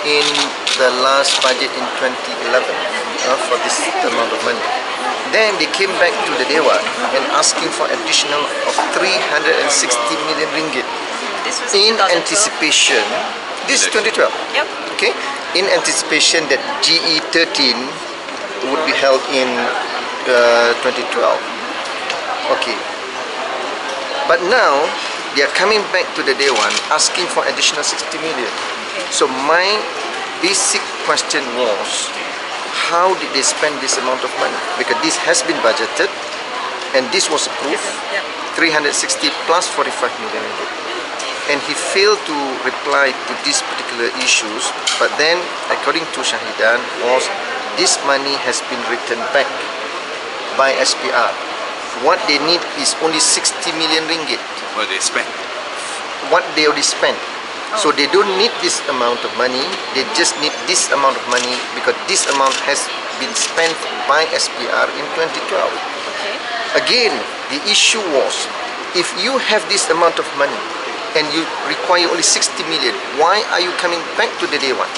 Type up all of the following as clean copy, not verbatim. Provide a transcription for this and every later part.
in the last budget in 2011 for this amount of money. Then they came back to the Dewan and asking for additional of 360 million ringgit in anticipation. This is 2012. Yep. Okay, in anticipation that GE13 would be held in 2012. Okay, but now they are coming back to the Dewan asking for additional 60 million. So my basic question was, how did they spend this amount of money? Because this has been budgeted and this was approved, 360 plus 45 million ringgit. And he failed to reply to these particular issues. But then, according to Shahidan, was this money has been returned back by SPR. What they need is only 60 million ringgit. What they spent? What they already spent. So they don't need this amount of money. They just need this amount of money because this amount has been spent by SPR in 2012. Okay. Again, the issue was, if you have this amount of money and you require only 60 million, why are you coming back to the Dewan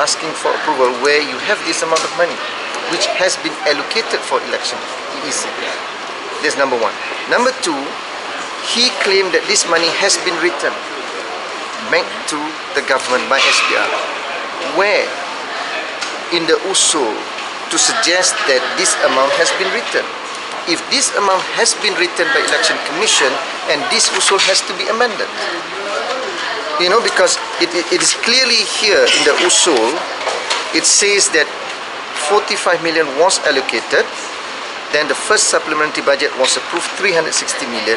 asking for approval where you have this amount of money which has been allocated for election EEC? That's number one. Number two, he claimed that this money has been returned back to the government by SPR, where in the usul to suggest that this amount has been returned. If this amount has been returned by Election Commission, and this usul has to be amended. You know, because it is clearly here in the usul, it says that 45 million was allocated, then the first supplementary budget was approved, 360 million.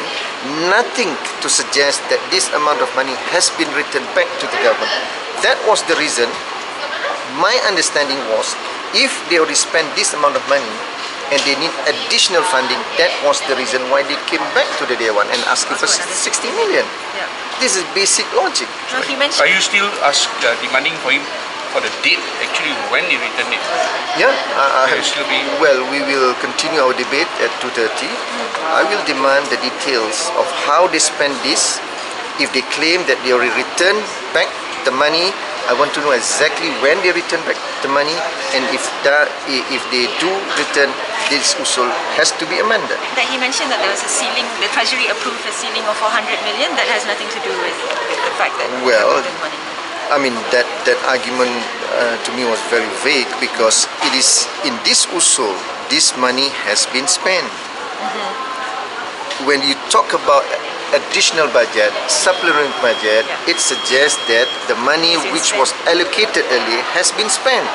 Nothing to suggest that this amount of money has been returned back to the government. That was the reason. My understanding was, if they already spent this amount of money and they need additional funding, that was the reason why they came back to the Dewan and asking for 60 million. Yeah. This is basic logic. So he mentioned. Are you still demanding for him for the date actually when he returned it? Yeah, Will it still be? well, we will continue our debate at 2:30. I will demand the details of how they spend this. If they claim that they already returned back the money, I want to know exactly when they return back the money, and if they do return, this usul has to be amended. That he mentioned that there was a ceiling, the Treasury approved a ceiling of 400 million. That has nothing to do with the fact that Well, they returned money. I mean, that argument to me was very vague, because it is in this usul, this money has been spent. When you talk about additional budget, supplementary budget, it suggests that the money which was allocated earlier has been spent.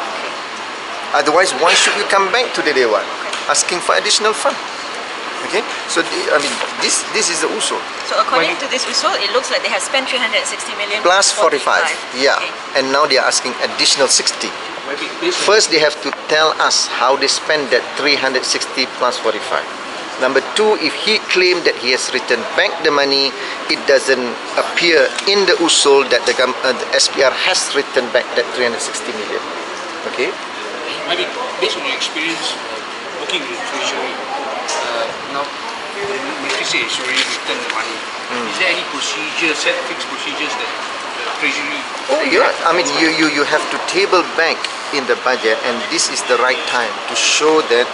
Otherwise, why should you come back to the Dewan asking for additional fund? Okay, so I mean, this is the usul. So according to this usul, it looks like they have spent 360 million Plus 45, yeah. Okay. And now they are asking additional 60. First, they have to tell us how they spend that 360 plus 45. Number two, if he claimed that he has returned back the money, it doesn't appear in the usul that the SPR has returned back that 360 million. Okay? Maybe based on your experience working with Treasury, now the military say it's already returned the money. Is there any procedure, set fixed procedures that the Treasury? Oh yeah, I mean you have to table back in the budget, and this is the right time to show that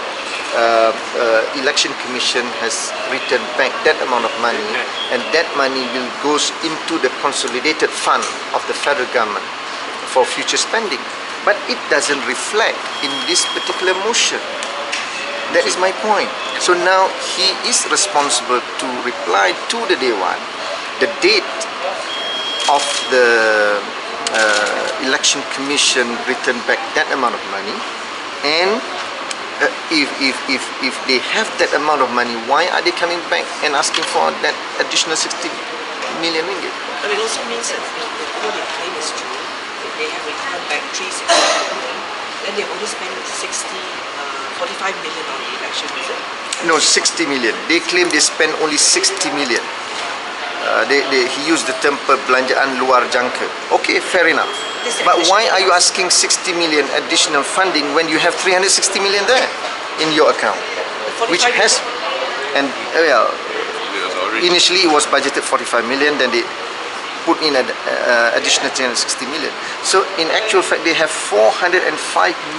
Election Commission has returned back that amount of money, and that money will goes into the consolidated fund of the federal government for future spending. But it doesn't reflect in this particular motion. That is my point. So now he is responsible to reply to the Dewan the date of the Election Commission returned back that amount of money, and if they have that amount of money, why are they coming back and asking for that additional 60 million ringgit? But it also means that if all their claim is true, that they have returned back 360 million, then they only spent 45 million on the election, is it? No, 60 million. They claim they spent only 60 million. He used the term perbelanjaan luar jangka. Okay, fair enough. But why are you asking 60 million additional funding when you have 360 million there in your account? Which has, and well, initially it was budgeted 45 million, then they put in an additional 360 million. So in actual fact, they have 405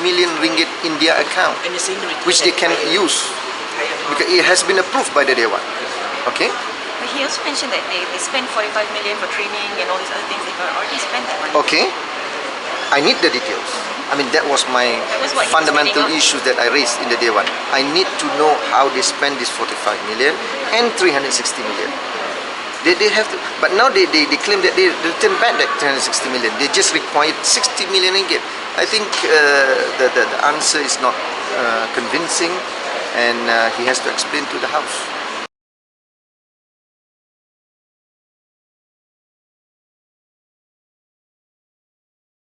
million ringgit in their account, And you're saying the return which they can use entire amount. because it has been approved by the day one. Okay. But he also mentioned that they spent 45 million for training and all these other things. They've already spent that money. Okay. I need the details. I mean, that was my was what he was fundamental getting at. issue that I raised in the day one. I need to know how they spend this 45 million and 360 million. They have to, but now they claim that they return back that 360 million. They just required 60 million ringgit. I think the answer is not convincing, and he has to explain to the House.